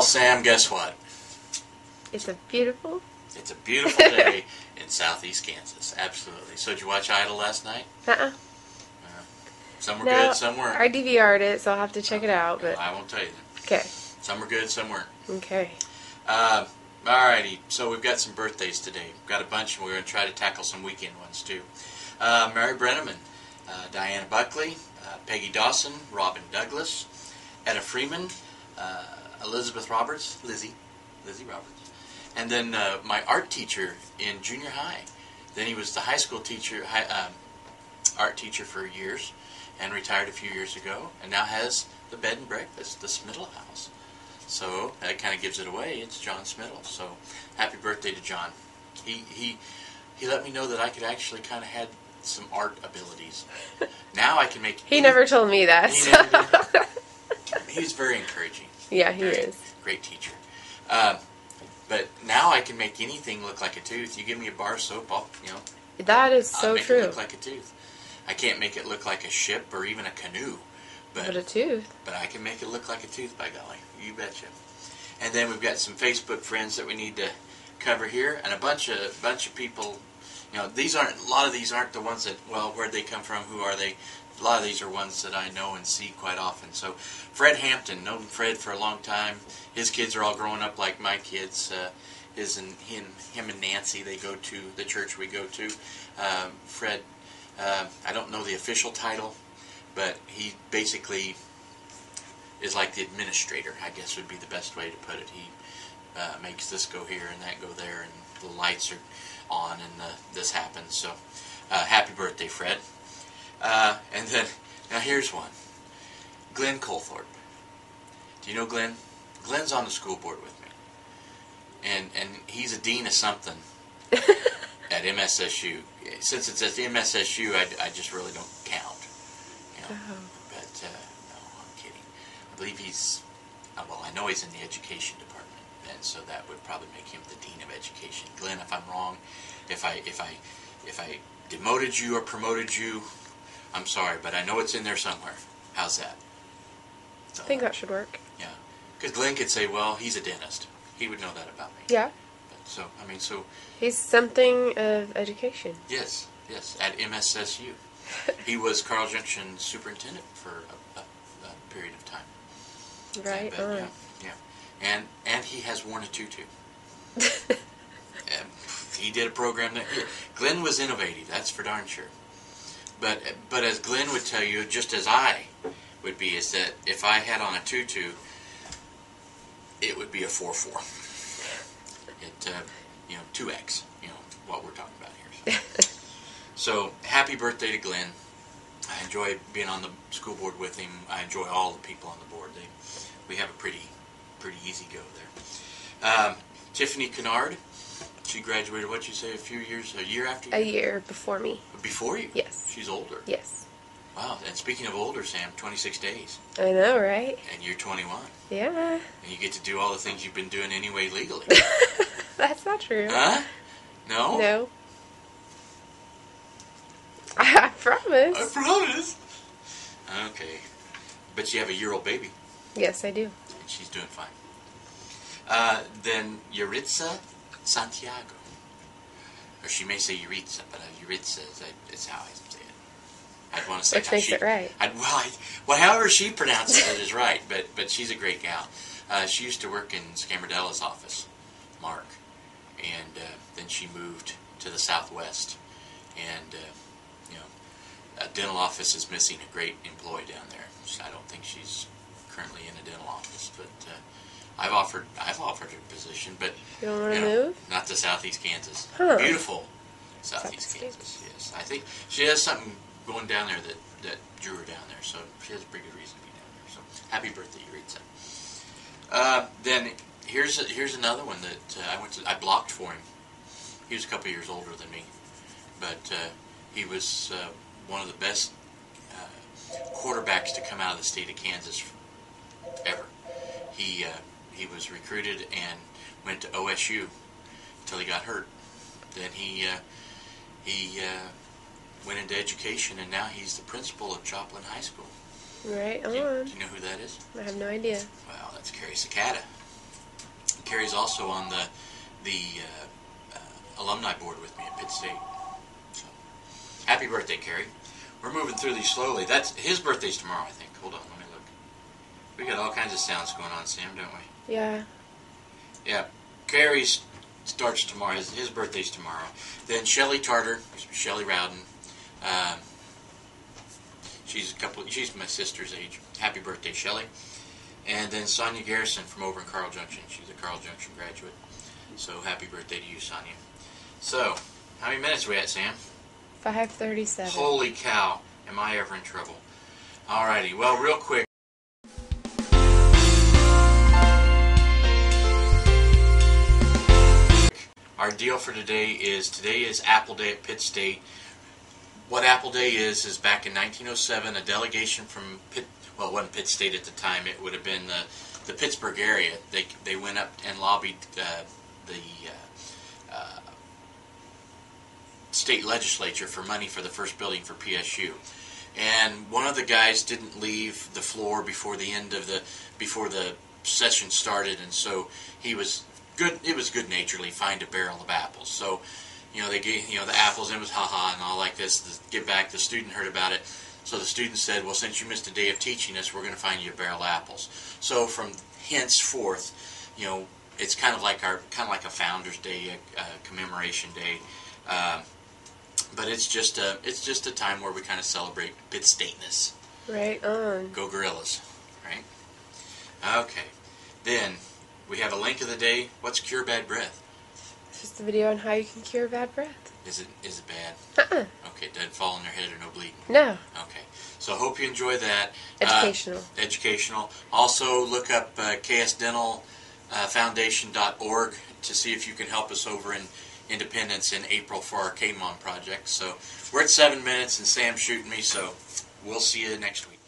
Sam, guess what? It's a beautiful day in southeast Kansas. Absolutely. So did you watch Idol last night? Uh-uh. Some were good, some weren't. I DVR'd it, so I'll have to check it out. But I won't tell you. Okay. Some were good, some weren't. Okay. Alrighty, so we've got some birthdays today. We've got a bunch, and we're going to try to tackle some weekend ones, too. Mary Breneman, Diana Buckley, Peggy Dawson, Robin Douglas, Etta Freeman, Elizabeth Roberts, Lizzie Roberts, and then my art teacher in junior high. Then he was the high school teacher, art teacher for years, and retired a few years ago, and now has the bed and breakfast, the Smittle house. So that kind of gives it away. It's John Smittle. So happy birthday to John. He let me know that I could actually kind of had some art abilities. Now I can make. He never told me that. He's very encouraging. Yeah, he is. Great teacher. But now I can make anything look like a tooth. You give me a bar of soap, That is so I'll make true. it look like a tooth. I can't make it look like a ship or even a canoe. But a tooth. But I can make it look like a tooth, by golly. You betcha. And then we've got some Facebook friends that we need to cover here, and a bunch of people. A lot of these aren't the ones that, well, where'd they come from? Who are they? A lot of these are ones that I know and see quite often. So Fred Hampton, known Fred for a long time. His kids are all growing up like my kids. Him and Nancy, they go to the church we go to. Fred, I don't know the official title, but he basically is like the administrator, I guess would be the best way to put it. He makes this go here and that go there, and the lights are on and this happens. So happy birthday, Fred. And then, now here's one. Glenn Colthorpe. Do you know Glenn? Glenn's on the school board with me. And he's a dean of something at MSSU. Since it's at the MSSU, I just really don't count. But no, I'm kidding. I believe he's, I know he's in the education department, and so that would probably make him the dean of education. Glenn, if I'm wrong, if I demoted you or promoted you, I'm sorry, but I know it's in there somewhere. How's that? I think that should work. Yeah, because Glenn could say, well, he's a dentist. He would know that about me. Yeah. But, so he's something of education. Yes, at MSSU. He was Carl Junction's superintendent for a period of time. Right. Yeah. And he has worn a tutu. He did a program that Glenn was innovative. That's for darn sure. But as Glenn would tell you, just as I would be, is that if I had on a tutu, it would be a 4-4. It 2X. What we're talking about here. So happy birthday to Glenn. I enjoy being on the school board with him. I enjoy all the people on the board. We have a pretty easy go there. Tiffany Kennard. She graduated, what'd you say, a year after you? A year before me. Before you? Yes. She's older. Yes. Wow, and speaking of older, Sam, 26 days. I know, right? And you're 21. Yeah. And you get to do all the things you've been doing anyway legally. That's not true. Huh? No? No. I promise. I promise. Okay. But you have a year-old baby. Yes, I do. And she's doing fine. Then Yuritsa Santiago. Or she may say Yuritsa, but Yuritsa is how I say it. I'd want to say which makes it right. However she pronounces it is right, but she's a great gal. She used to work in Scamardella's office, Mark, and then she moved to the Southwest, and a dental office is missing a great employee down there. So I don't think she's currently in a dental office, but I've offered her a position, but you don't want to move? Not to Southeast Kansas. Huh. Beautiful Southeast Kansas. Yes, I think she has something going down there that drew her down there, so she has a pretty good reason to be down there. So happy birthday, Yuritsa. Then here's another one that I blocked for him. He was a couple years older than me, but he was one of the best quarterbacks to come out of the state of Kansas ever. He was recruited and went to OSU until he got hurt. Then he went into education, and now he's the principal of Joplin High School. Right on. Do you know who that is? I have no idea. Well, that's Carrie Cicada. Carrie's also on the alumni board with me at Pitt State. So, happy birthday, Carrie. We're moving through these slowly. That's his birthday's tomorrow, I think. Hold on, let me look. We got all kinds of sounds going on, Sam, don't we? Yeah. Yeah. Carrie's starts tomorrow. His birthday's tomorrow. Then Shelley Tarter, Shelley Rowden. She's my sister's age. Happy birthday, Shelley. And then Sonia Garrison from over in Carl Junction. She's a Carl Junction graduate. So happy birthday to you, Sonia. So, how many minutes are we at, Sam? 5:37. Holy cow, am I ever in trouble. Alrighty, well, real quick. Our deal for today is Apple Day at Pitt State. What Apple Day is back in 1907, a delegation from Pitt, well, it wasn't Pitt State at the time, it would have been the Pittsburgh area. They went up and lobbied the state legislature for money for the first building for PSU. And one of the guys didn't leave the floor before the end of before the session started, and so he was good. It was good-naturedly fined a barrel of apples. So, they gave the apples, and it was ha-ha and all like this. To get back, the student heard about it. So the student said, "Well, since you missed a day of teaching us, we're going to find you a barrel of apples." So from henceforth, it's kind of like a Founders Day, commemoration day. But it's just a time where we kind of celebrate Pitt Stateness. Right on. Go Gorillas, right? Okay. Then we have a link of the day. What's cure bad breath? It's just a video on how you can cure bad breath. Is it bad? Okay, it doesn't fall on their head or no bleeding. No. Okay. So I hope you enjoy that. Educational. Educational. Also look up ksdentalfoundation.org to see if you can help us over in Independence in April for our KMON project. So we're at 7 minutes and Sam's shooting me, so we'll see you next week.